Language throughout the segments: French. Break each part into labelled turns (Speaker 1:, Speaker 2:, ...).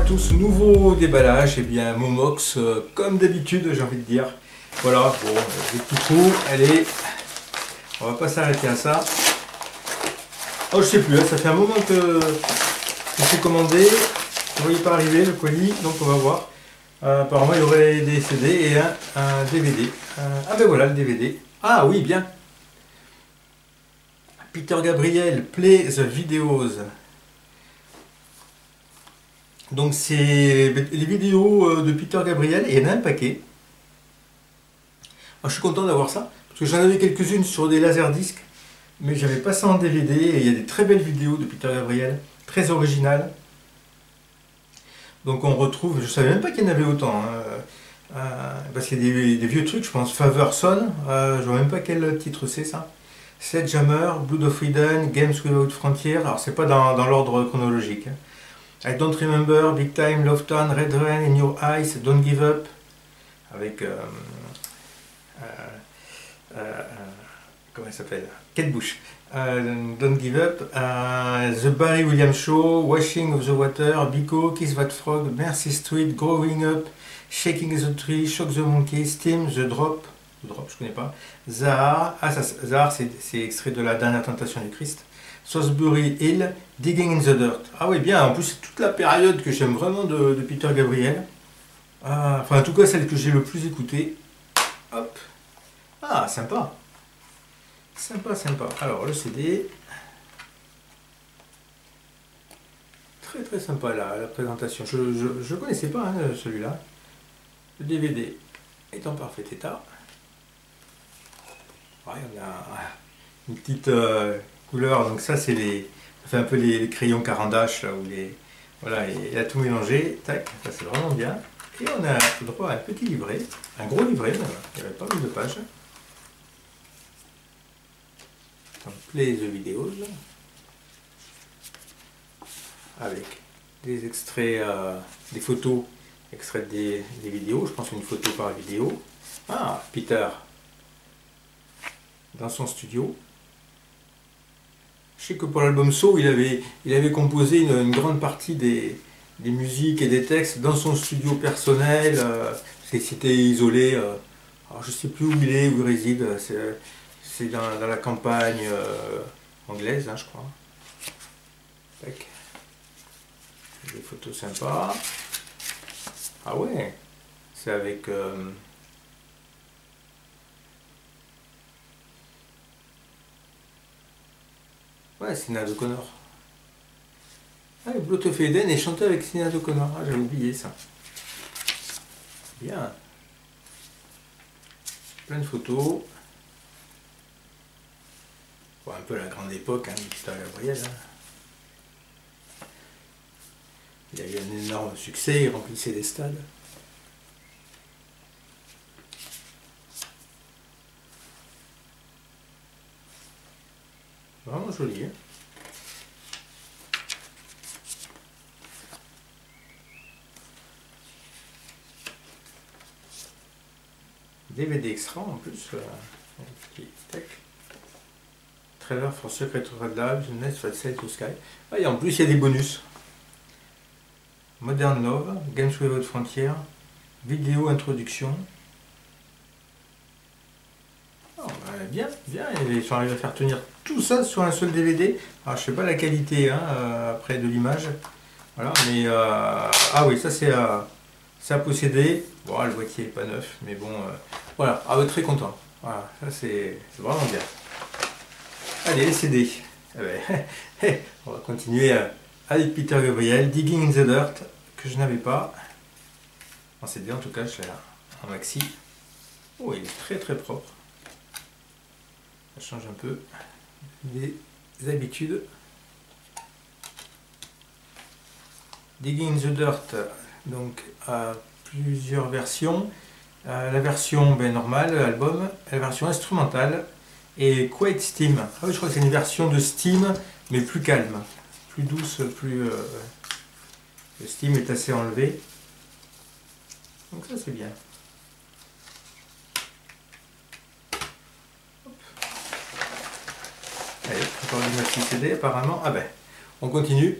Speaker 1: tous, nouveau déballage, et bien Momox, comme d'habitude j'ai envie de dire. Voilà, bon, des petits trous, allez, on va pas s'arrêter à ça. Oh, je sais plus, ça fait un moment que j'ai commandé, je ne voyais pas arriver le colis, donc on va voir. Apparemment il y aurait des CD et un DVD. Ah ben voilà le DVD. Ah oui, bien. Peter Gabriel, Play the Videos. Donc c'est les vidéos de Peter Gabriel, et il y en a un paquet. Alors, je suis content d'avoir ça, parce que j'en avais quelques-unes sur des laserdiscs, mais j'avais pas ça en DVD, et il y a des très belles vidéos de Peter Gabriel, très originales. Donc on retrouve, je savais même pas qu'il y en avait autant, hein. Parce qu'il y a des vieux trucs, je pense, Father Son, je vois même pas quel titre c'est ça. Sledgehammer, Blood of Eden, Games Without Frontier, alors c'est pas dans l'ordre chronologique, hein. I Don't Remember, Big Time, Love Town, Red Rain, In Your Eyes, Don't Give Up, avec comment elle s'appelle, Kate Bush, Don't Give Up, The Barry Williams Show, Washing of the Water, Biko, Kiss That Frog, Mercy Street, Growing Up, Shaking the Tree, Shock the Monkey, Steam, The Drop je connais pas, Zahar, Zahar c'est extrait de la dernière tentation du Christ, Salisbury Hill, Digging in the Dirt. Ah oui, bien, en plus c'est toute la période que j'aime vraiment de Peter Gabriel. Enfin, en tout cas, celle que j'ai le plus écoutée. Hop. Ah, sympa. Sympa, sympa. Alors, le CD. Très très sympa la présentation. Je ne connaissais pas, hein, celui-là. Le DVD est en parfait état. Ouais, on a une petite couleur. Donc ça, c'est ça fait un peu les crayons Caran d'Ache, là, où voilà, il a tout mélangé. Tac, ça c'est vraiment bien. Et on a le droit à un petit livret, un gros livret, il y avait pas mal de pages. Donc, Play the Videos, avec des extraits, des photos, extraits des vidéos, je pense une photo par vidéo. Ah, Peter, dans son studio. Je sais que pour l'album So, il avait composé une grande partie des musiques et des textes dans son studio personnel. C'était isolé. Alors je ne sais plus où il est, où il réside. C'est dans la campagne anglaise, hein, je crois. Tac. Des photos sympas. Ah ouais, c'est avec... ouais, Sinéad O'Connor. Ah, Blood of Eden est chanté avec Sinéad O'Connor. Ah, j'avais oublié ça. Bien. Plein de photos. Bon, un peu la grande époque, hein, de Peter Gabriel. Hein. Il a eu un énorme succès, il remplissait des stades. Vraiment joli, hein. DVD extra en plus. Tac. Trailer for Secret Red Labs, Nest for Sail to Sky. Ah, et en plus il y a des bonus. Modern Love, Games Without Frontier, vidéo introduction. Oh, bah, bien, bien, ils sont arrivés à faire tenir tout ça sur un seul DVD. Alors je sais pas la qualité, hein, après de l'image. Voilà, mais ah oui, ça c'est à posséder. Bon, le boîtier n'est pas neuf, mais bon, voilà, ah, très content. Voilà, ça c'est vraiment bien. Allez, les CD. Eh ben, on va continuer avec Peter Gabriel, Digging in the Dirt, que je n'avais pas. En CD en tout cas, je l'ai en maxi. Oh, il est très très propre. Ça change un peu des habitudes. Digging in the Dirt, donc à plusieurs versions. La version normale, l'album, la version instrumentale et Quiet Steam. Ah oui, je crois que c'est une version de Steam, mais plus calme, plus douce, plus... le Steam est assez enlevé. Donc ça c'est bien. Hop. Allez, encore du maxi CD apparemment. Ah ben, on continue.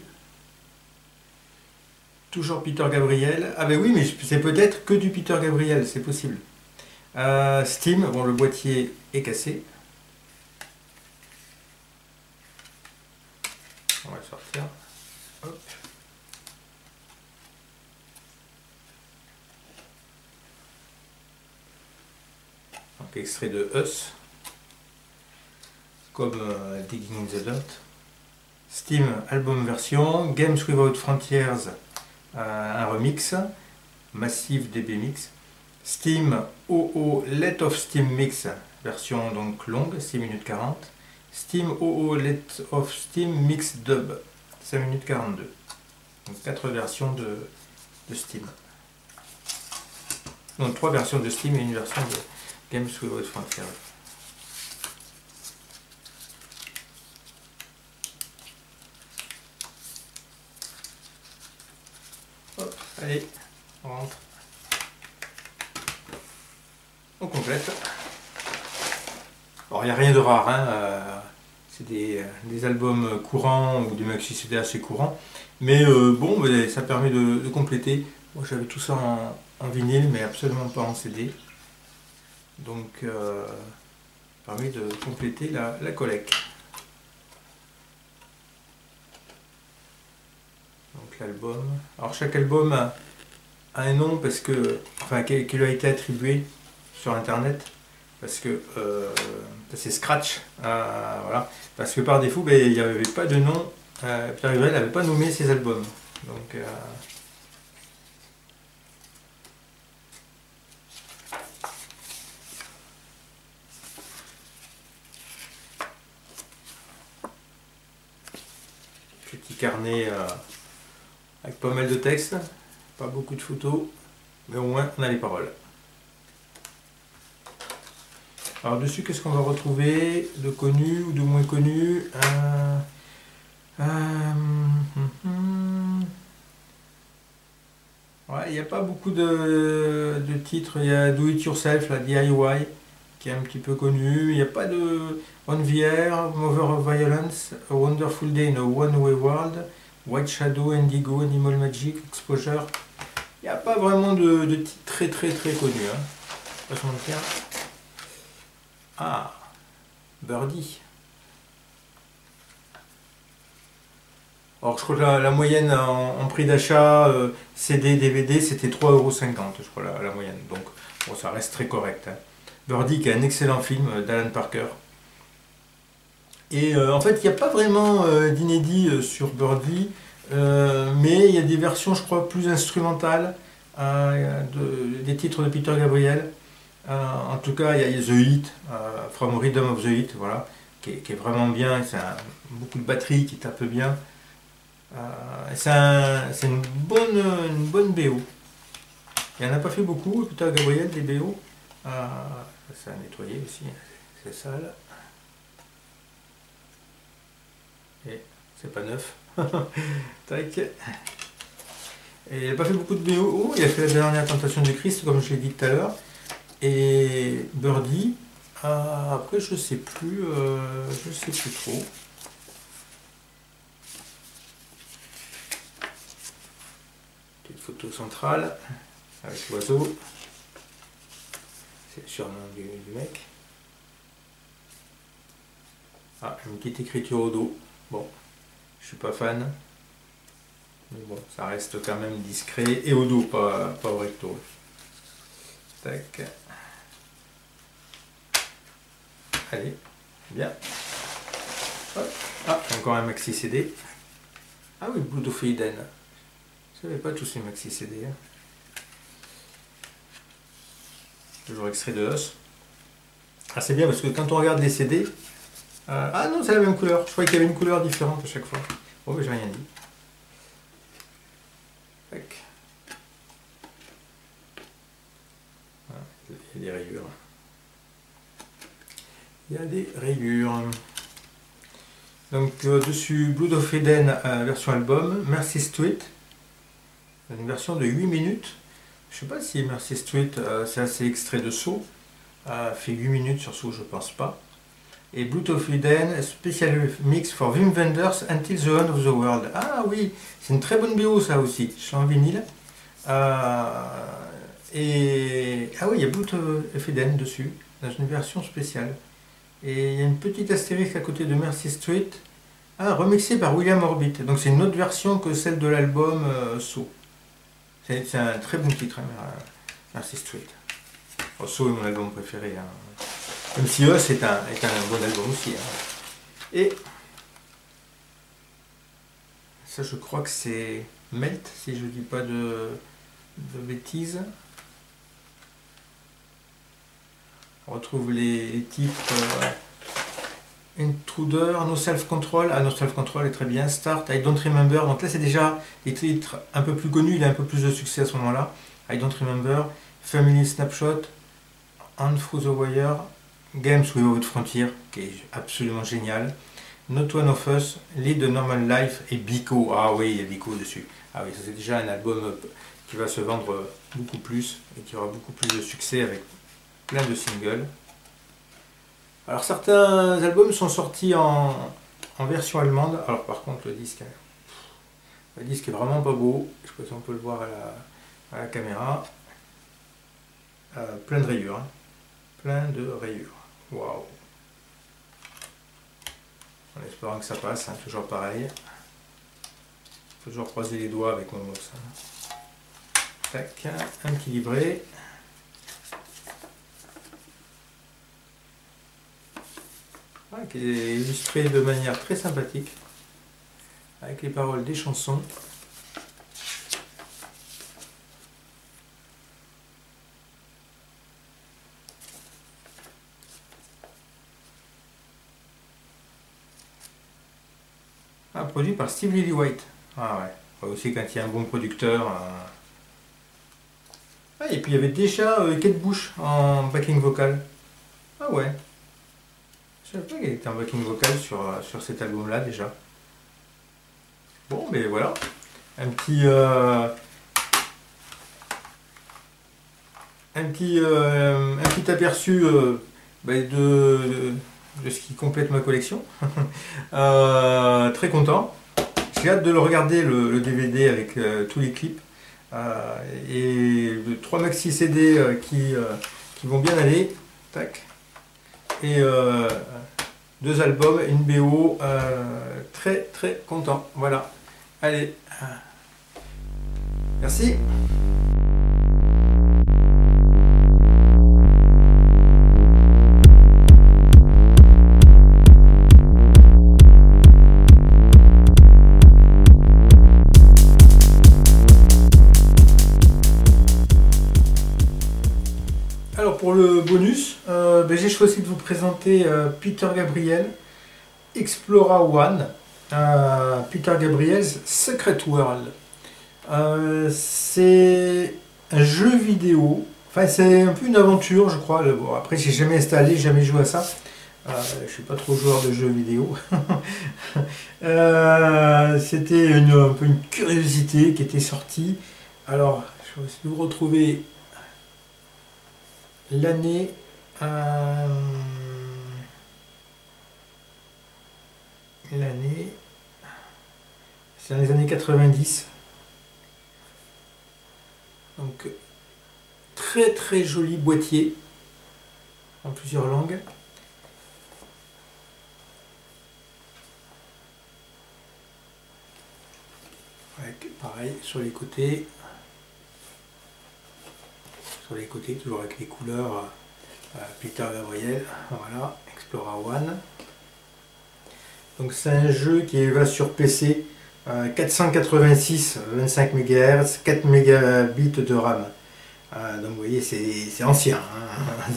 Speaker 1: Toujours Peter Gabriel. Ah ben oui, mais c'est peut-être que du Peter Gabriel, c'est possible. Steam, bon le boîtier est cassé. On va le sortir. Hop. Donc extrait de Us, comme Digging in the Dirt. Steam album version, Games Without Frontiers, un remix, Massive DB Mix. Steam OO Let of Steam Mix, version donc longue, 6 minutes 40. Steam OO Let of Steam Mix Dub, 5 minutes 42. Donc 4 versions de Steam. Donc 3 versions de Steam et une version de Games Without Frontiers. Hop, allez, on rentre. On complète. Alors il n'y a rien de rare, hein, c'est des albums courants ou des maxi CD assez courants, mais bon, ça permet de compléter. Moi j'avais tout ça en vinyle, mais absolument pas en CD, donc ça permet de compléter la collecte. Donc l'album, alors chaque album a un nom parce que, enfin, qui lui a été attribué sur internet, parce que c'est Scratch, voilà, parce que par défaut il n'y avait pas de nom, Pierre Gabriel n'avait pas nommé ses albums, donc petit carnet avec pas mal de texte, pas beaucoup de photos, mais au moins on a les paroles. Alors dessus, qu'est-ce qu'on va retrouver de connu ou de moins connu? Ouais, il n'y a pas beaucoup de titres. Il y a Do It Yourself, la DIY, qui est un petit peu connu. Il n'y a pas de On the Air, Mother of Violence, A Wonderful Day in a One-Way World, White Shadow, Indigo, Animal Magic, Exposure. Il n'y a pas vraiment de titres très connus, hein. Pas se mentir. Ah, Birdie. Alors je crois que la moyenne en prix d'achat CD, DVD, c'était 3,50 €, je crois la moyenne. Donc bon, ça reste très correct, hein. Birdie qui est un excellent film d'Alan Parker. Et en fait, il n'y a pas vraiment d'inédit sur Birdie, mais il y a des versions, je crois, plus instrumentales des titres de Peter Gabriel. En tout cas, il y a The Hit, From Rhythm of the Hit, voilà, qui est vraiment bien. C'est beaucoup de batterie qui tape bien. C'est une bonne BO. Il n'y en a pas fait beaucoup, Peter Gabriel, des BO. Ça a nettoyé aussi, c'est sale. Et c'est pas neuf. Tac. Et il n'a pas fait beaucoup de BO. Il a fait La Dernière Tentation du Christ, comme je l'ai dit tout à l'heure. Et Birdie, après je sais plus trop. Petite photo centrale avec l'oiseau, c'est le surnom du mec. Ah, une petite écriture au dos. Bon, je suis pas fan, mais bon, ça reste quand même discret et au dos, pas au recto. Tac. Allez, bien. Hop. Ah, encore un maxi CD. Ah oui, Blood of Eden. Je savais pas tous ces maxi CD. Hein. Toujours extrait de Us. Ah, c'est bien parce que quand on regarde les CD. Ah non, c'est la même couleur. Je croyais qu'il y avait une couleur différente à chaque fois. Bon, mais j'ai rien dit. Tac. Voilà, il y a des rayures. Il y a des rayures. Donc dessus Blood of Eden version album, Mercy Street, une version de 8 minutes. Je sais pas si Mercy Street c'est assez extrait de Saw, fait 8 minutes sur Saw, je pense pas. et Blood of Eden, Special Mix for Wim Wenders Until the End of the World. Ah oui, c'est une très bonne BO ça aussi, je suis en vinyle. Et ah oui, il y a Blood of Eden dessus, dans une version spéciale. Et il y a une petite astérisque à côté de Mercy Street, remixé par William Orbit. Donc c'est une autre version que celle de l'album So. C'est un très bon titre, hein, Mercy Street. Oh, So est mon album préféré. Hein. Même si Us est un bon album aussi. Hein. Et ça, je crois que c'est Melt, si je ne dis pas de bêtises. On retrouve les titres Intruder, No Self Control. Ah, No Self Control est très bien. Start, I Don't Remember. Donc là, c'est déjà des titres un peu plus connus. Il a un peu plus de succès à ce moment-là. I Don't Remember, Family Snapshot, On Through the Wire, Games Without Frontier, qui est absolument génial. Not One of Us, Lead a Normal Life et Biko. Ah oui, il y a Biko dessus. Ah oui, ça c'est déjà un album qui va se vendre beaucoup plus et qui aura beaucoup plus de succès avec plein de singles. Alors certains albums sont sortis en version allemande. Alors par contre le disque est vraiment pas beau. Je sais pas si on peut le voir à la caméra. Plein de rayures. Hein. Plein de rayures. Waouh. En espérant que ça passe, hein, toujours pareil. Faut toujours croiser les doigts avec mon mouse. Hein. Tac, un petit livret. Qui est illustré de manière très sympathique, avec les paroles des chansons. Produit par Steve Lillywhite. Ah ouais, aussi quand il y a un bon producteur. Ah, et puis il y avait déjà Kate Bush en backing vocal. Ah ouais. Je savais pas qu'il était en backing vocal sur cet album-là déjà. Bon, mais voilà. Un petit aperçu de ce qui complète ma collection. Très content. J'ai hâte de le regarder, le DVD avec tous les clips. Et 3 maxi CD qui vont bien aller. Tac. Et 2 albums, une BO. Très très content. Voilà. Allez. Merci. Alors pour le bonus, j'ai choisi de vous présenter Peter Gabriel, Explora One, Peter Gabriel's Secret World. C'est un jeu vidéo, enfin c'est un peu une aventure je crois. Bon, après j'ai jamais installé, jamais joué à ça. Je suis pas trop joueur de jeux vidéo. C'était un peu une curiosité qui était sortie. Alors je vais essayer de vous retrouver l'année. L'année, c'est dans les années 90. Donc très très joli boîtier en plusieurs langues. Avec, pareil sur les côtés. Toujours avec les couleurs Peter Gabriel. Voilà, Explora One. Donc c'est un jeu qui va sur PC, 486, 25 MHz, 4 Mbps de RAM. Donc vous voyez, c'est ancien. Hein.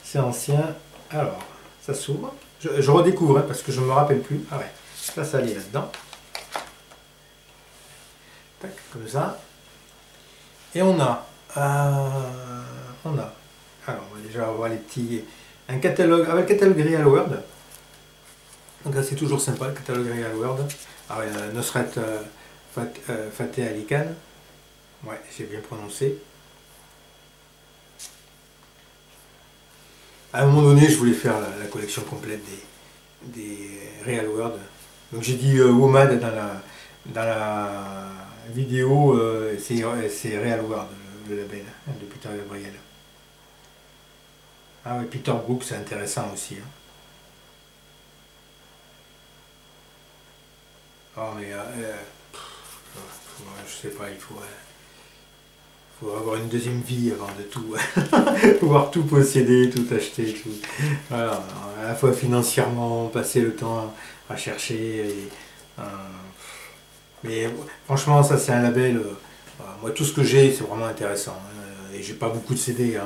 Speaker 1: C'est ancien. Alors, ça s'ouvre. Je redécouvre hein, parce que je ne me rappelle plus. Ah ouais, ça allait là-dedans. Tac, comme ça. Et on a, alors on va déjà avoir les petits, un catalogue, avec le catalogue Real World. Donc là c'est toujours sympa le catalogue Real World. Alors il y a Nusrat Fateh Ali Khan. Ouais, j'ai bien prononcé. À un moment donné, je voulais faire la collection complète des Real World. Donc j'ai dit WOMAD dans la vidéo, c'est Real World, le label de Peter Gabriel. Ah ouais, Peter Brook, c'est intéressant aussi. Hein. Oh mais je sais pas, faut avoir une deuxième vie avant de tout, pouvoir tout posséder, tout acheter, tout. Voilà, à la fois financièrement, passer le temps à chercher. Euh, mais franchement, ça c'est un label. Moi, tout ce que j'ai, c'est vraiment intéressant. Hein, et j'ai pas beaucoup de CD. Hein,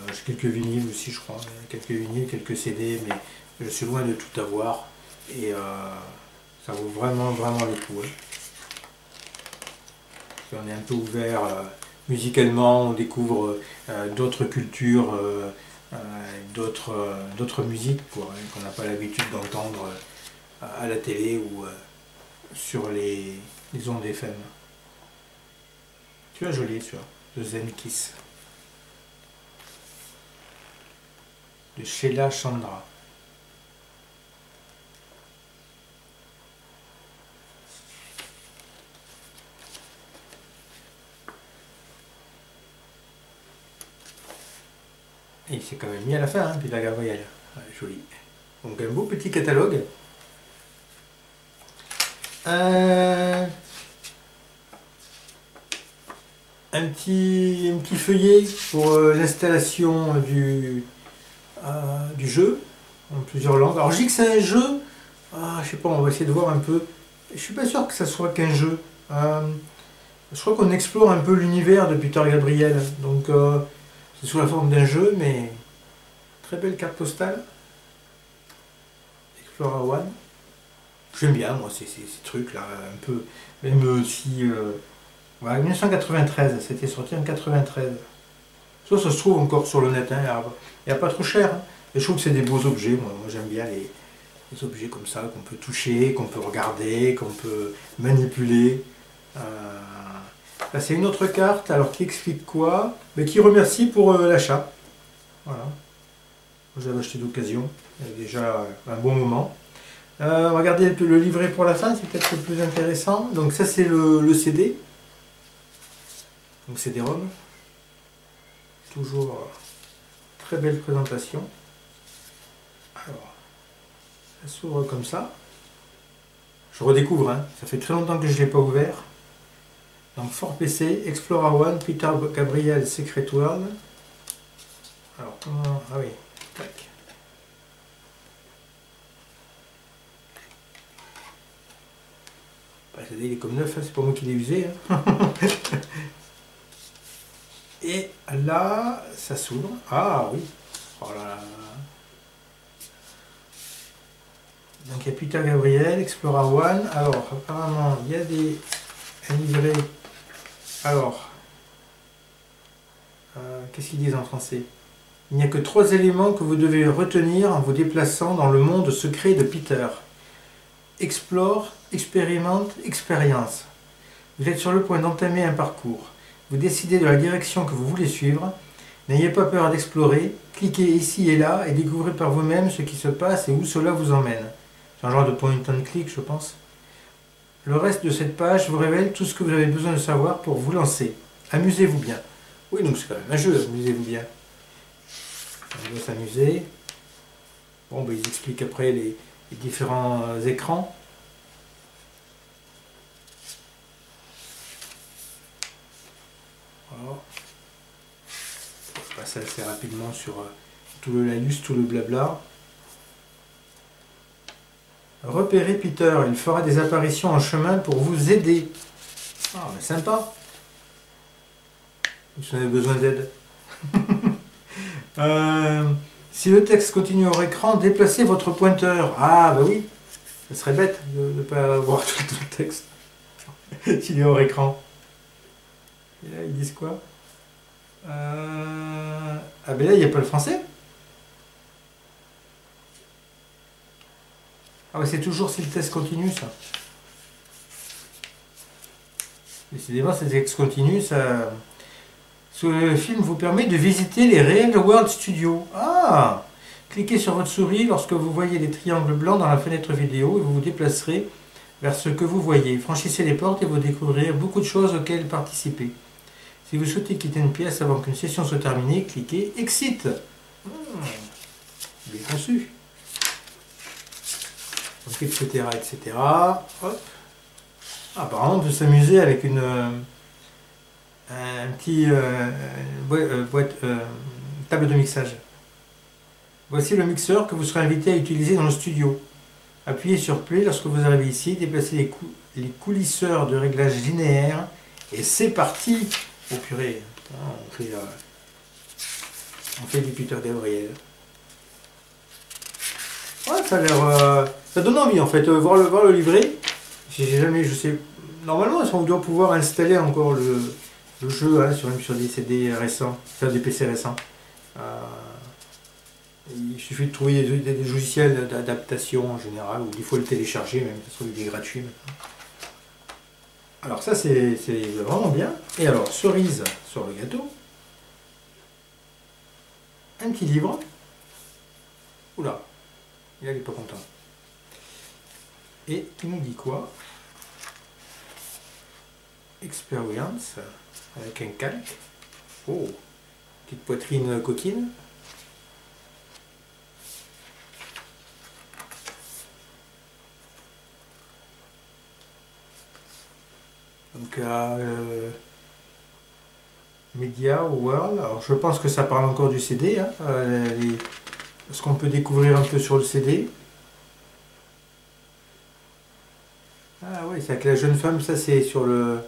Speaker 1: j'ai quelques vinyles aussi, je crois. Quelques vinyles, quelques CD, mais je suis loin de tout avoir. Et ça vaut vraiment, vraiment le coup. Hein. On est un peu ouvert musicalement, on découvre d'autres cultures, d'autres musiques qu'on n'a pas l'habitude d'entendre à la télé ou sur les ondes FM. Tu vois, joli, tu vois, de Zen Kiss, de Sheila Chandra. Et il s'est quand même mis à la fin, hein, Peter Gabriel. Ouais, joli. Donc un beau petit catalogue. Un petit feuillet pour l'installation du jeu en plusieurs langues. Alors je dis que c'est un jeu, je sais pas, on va essayer de voir un peu. Je suis pas sûr que ça soit qu'un jeu. Je crois qu'on explore un peu l'univers de Peter Gabriel. Donc c'est sous la forme d'un jeu, mais très belle carte postale. Explora One. J'aime bien moi ces trucs là, un peu, même si voilà, 1993, c'était sorti en 93. Ça se trouve encore sur le net, hein, il n'y a pas trop cher. Hein. Et je trouve que c'est des beaux objets, moi j'aime bien les objets comme ça, qu'on peut toucher, qu'on peut regarder, qu'on peut manipuler. Là c'est une autre carte, alors qui explique quoi? Mais qui remercie pour l'achat. Voilà. J'avais acheté d'occasion, il y a déjà un bon moment. On va regarder le livret pour la fin, c'est peut-être le plus intéressant. Donc ça c'est le CD. Donc CD-ROM. Toujours très belle présentation. Alors, ça s'ouvre comme ça. Je redécouvre, hein. Ça fait très longtemps que je ne l'ai pas ouvert. Donc Fort PC, Explora One, Peter Gabriel, Secret World. Alors comment... Ah oui, tac. Il est comme neuf, hein. C'est pas moi qui l'ai usé. Hein. Et là, ça s'ouvre. Ah oui. Oh là là. Donc il y a Peter Gabriel, Explora One. Alors apparemment il y a un livret. Alors, qu'est-ce qu'ils disent en français? Il n'y a que 3 éléments que vous devez retenir en vous déplaçant dans le monde secret de Peter. Explore, expérimente, expérience. Vous êtes sur le point d'entamer un parcours. Vous décidez de la direction que vous voulez suivre. N'ayez pas peur d'explorer. Cliquez ici et là et découvrez par vous-même ce qui se passe et où cela vous emmène. C'est un genre de point and click, je pense. Le reste de cette page vous révèle tout ce que vous avez besoin de savoir pour vous lancer. Amusez-vous bien. Oui, donc c'est quand même un jeu, amusez-vous bien. On doit s'amuser. Bon, ben, ils expliquent après les différents écrans. Voilà. Je passe assez rapidement sur tout le laïus, tout le blabla. Repérez Peter, il fera des apparitions en chemin pour vous aider. Ah, mais sympa. Vous avez besoin d'aide. Si le texte continue hors écran, déplacez votre pointeur. Ah, bah oui, ça serait bête de ne pas voir tout le texte s'il est hors écran. Et là, ils disent quoi? Ah, ben là, il n'y a pas le français. Ah, ouais, c'est toujours si le texte continue, ça. Décidément, si le texte continue, ça Ce film vous permet de visiter les Real World Studios. Ah! Cliquez sur votre souris lorsque vous voyez les triangles blancs dans la fenêtre vidéo et vous vous déplacerez vers ce que vous voyez. Franchissez les portes et vous découvrirez beaucoup de choses auxquelles participer. Si vous souhaitez quitter une pièce avant qu'une session soit terminée, cliquez Exit. Bien conçu. Donc, etc. etc. Hop. Ah, par exemple, de s'amuser avec un petit table de mixage. Voici le mixeur que vous serez invité à utiliser dans le studio. Appuyez sur Play lorsque vous arrivez ici, déplacez les coulisseurs de réglage linéaire et c'est parti. Oh purée, on fait du Peter Gabriel. Ouais, ça a l'air, ça donne envie en fait, voir le livret. J'ai jamais, je sais, normalement on doit pouvoir installer encore le jeu hein, même sur des CD récents, sur des PC récents. Il suffit de trouver des logiciels d'adaptation en général, ou il faut le télécharger même, parce qu'il est gratuit maintenant. Alors ça c'est vraiment bien. Et alors, cerise sur le gâteau, un petit livre. Oula, il n'est pas content. Et qui nous dit quoi? Experience, avec un calque. Oh, petite poitrine coquine. Donc Media World, alors je pense que ça parle encore du CD, hein, ce qu'on peut découvrir un peu sur le CD. Ah oui, c'est avec la jeune femme, ça c'est sur le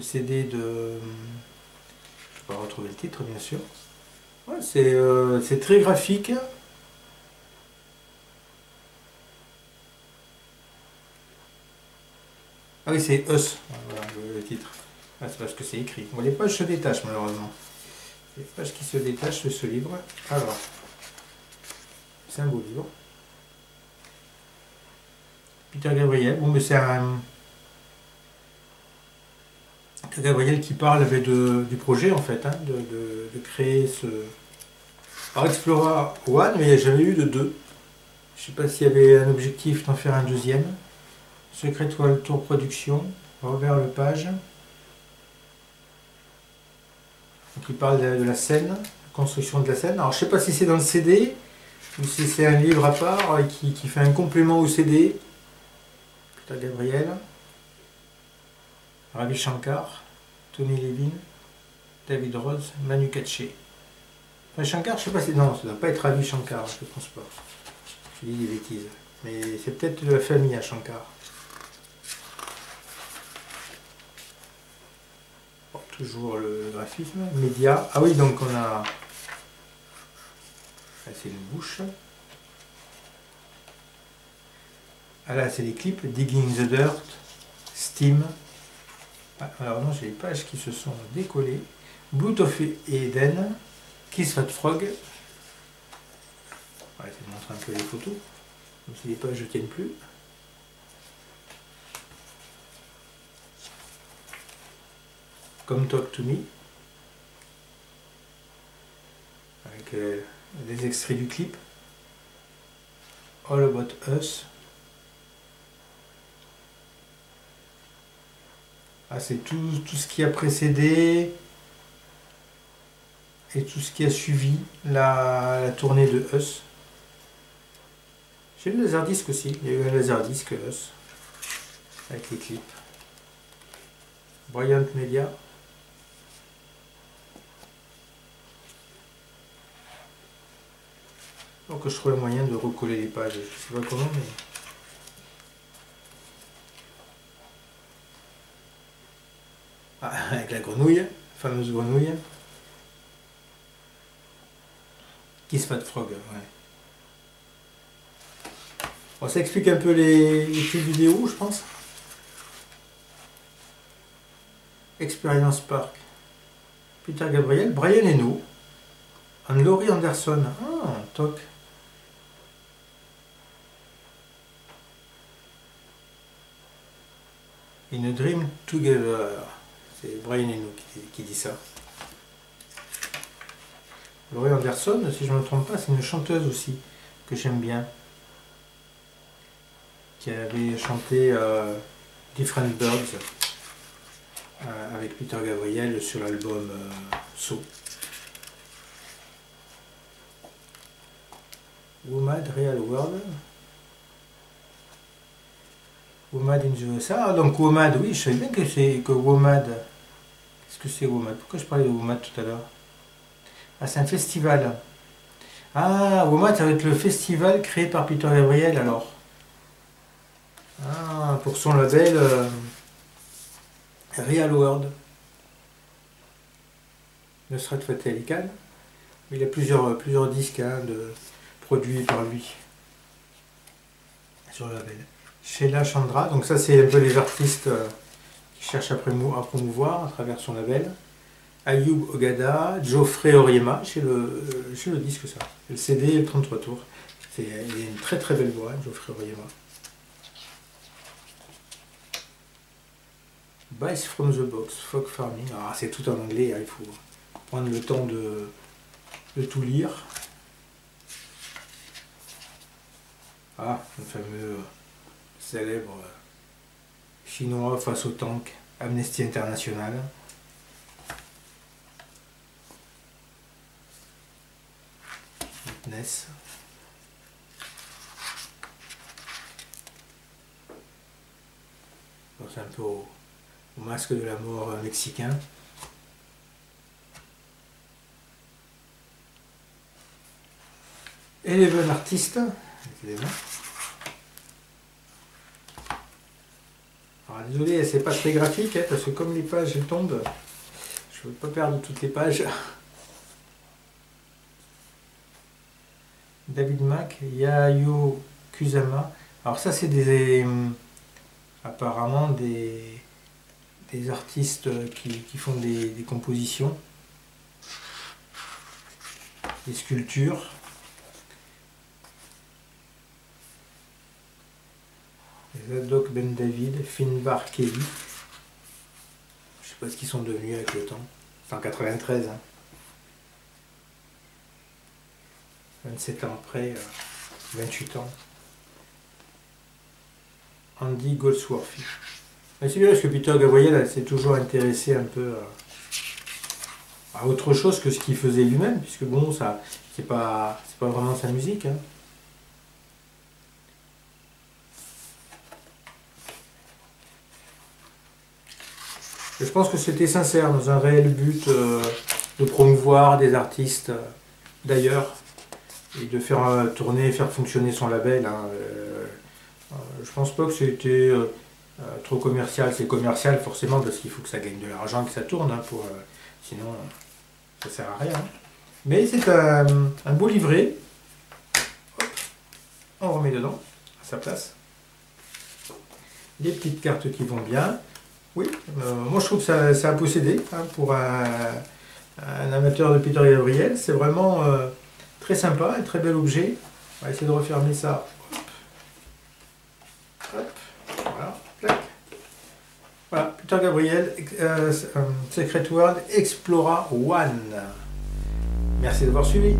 Speaker 1: CD de... Je ne vais pas retrouver le titre bien sûr. Ouais, c'est très graphique. Ah oui, c'est Us, voilà, le titre. Ah, c'est parce que c'est écrit. Bon, les pages se détachent malheureusement. Les pages qui se détachent de ce livre. Alors, c'est un beau livre. Peter Gabriel. Bon, mais c'est un... Peter Gabriel qui parle du projet en fait, hein, de créer ce... Alors, Explorer One, mais il n'y a jamais eu de 2. Je ne sais pas s'il y avait un objectif d'en faire un deuxième. Secret World Tour Production, Robert Lepage. Donc il parle de la scène, la construction de la scène. Alors je ne sais pas si c'est dans le CD ou si c'est un livre à part qui fait un complément au CD. Peter Gabriel, Ravi Shankar, Tony Levin, David Rhodes, Manu Katché. Enfin, Shankar, je ne sais pas si... Non, ça ne doit pas être Ravi Shankar, je ne pense pas. Je dis des bêtises. Mais c'est peut-être de la famille à Shankar. Toujours le graphisme, média. Ah oui, donc on a... Là, c'est une bouche. Ah là, c'est les clips. Digging the Dirt, Steam. Ah, alors non, j'ai les pages qui se sont décollées. Blood of Eden, Kiss Fat Frog. On va essayer de montrer un peu les photos, comme si les pages ne tiennent plus. Come Talk to Me, avec des extraits du clip. All About Us. Ah, c'est tout ce qui a précédé et tout ce qui a suivi la tournée de Us. J'ai le laserdisc aussi, il y a eu un laserdisc Us avec les clips. Bryant Media. Donc je trouve le moyen de recoller les pages, je sais pas comment, mais... Ah, avec la grenouille, la fameuse grenouille. Kiss Fat Frog, ouais. Bon, ça explique un peu les clips vidéo, je pense. Experience Park. Peter Gabriel, Brian Eno, Anne-Laurie Anderson. Ah, toc. In a Dream Together. C'est Brian Eno qui dit ça. Laurie Anderson, si je ne me trompe pas, c'est une chanteuse aussi que j'aime bien, qui avait chanté Different Birds avec Peter Gabriel sur l'album So. WOMAD Real World. WOMAD in the USA. Ah, donc WOMAD, oui, je savais bien que c'est que WOMAD. Qu'est-ce que c'est WOMAD? Pourquoi je parlais de WOMAD tout à l'heure? Ah, c'est un festival. Ah, WOMAD, ça va être le festival créé par Peter Gabriel alors. Ah, pour son label Real World. Nusrat Fateh Ali Khan. Il y a plusieurs disques hein, produits par lui sur le label. Sheila Chandra, donc ça c'est un peu les artistes qui cherchent à promouvoir à travers son label. Ayoub Ogada, Geoffrey Oriema, chez le disque ça. Le CD et le 33 tours. Il a une très très belle voix, Geoffrey Oriema. Bites from the Box, Folk Farming. Ah, c'est tout en anglais, hein, il faut prendre le temps de tout lire. Ah, le fameux célèbre chinois face au tank, Amnesty International. Witness. C'est un peu au masque de la mort mexicain. Eleven Artist, évidemment. Alors désolé, c'est pas très graphique, hein, parce que comme les pages elles tombent, je ne veux pas perdre toutes les pages. David Mack, Yayoi Kusama. Alors ça c'est apparemment des artistes qui font des compositions, des sculptures. Zadok Ben David, Finbar Kelly. Je sais pas ce qu'ils sont devenus avec le temps. C'est en 93. Hein. 27 ans après, 28 ans. Andy Goldsworthy. C'est bien parce que Peter Gabriel s'est toujours intéressé un peu à autre chose que ce qu'il faisait lui-même, puisque bon, ça c'est pas vraiment sa musique. Hein. Et je pense que c'était sincère, dans un réel but de promouvoir des artistes d'ailleurs et de faire tourner, faire fonctionner son label. Hein. Je pense pas que c'était trop commercial. C'est commercial forcément parce qu'il faut que ça gagne de l'argent, que ça tourne, hein, sinon ça sert à rien. Mais c'est un beau livret. Hop, on remet dedans, à sa place. Des petites cartes qui vont bien. Oui, moi je trouve que ça a possédé hein, pour un amateur de Peter Gabriel. C'est vraiment très sympa, un très bel objet. On va essayer de refermer ça. Hop. Hop. Voilà. Plac. Voilà, Peter Gabriel, Secret World Explora One. Merci d'avoir suivi.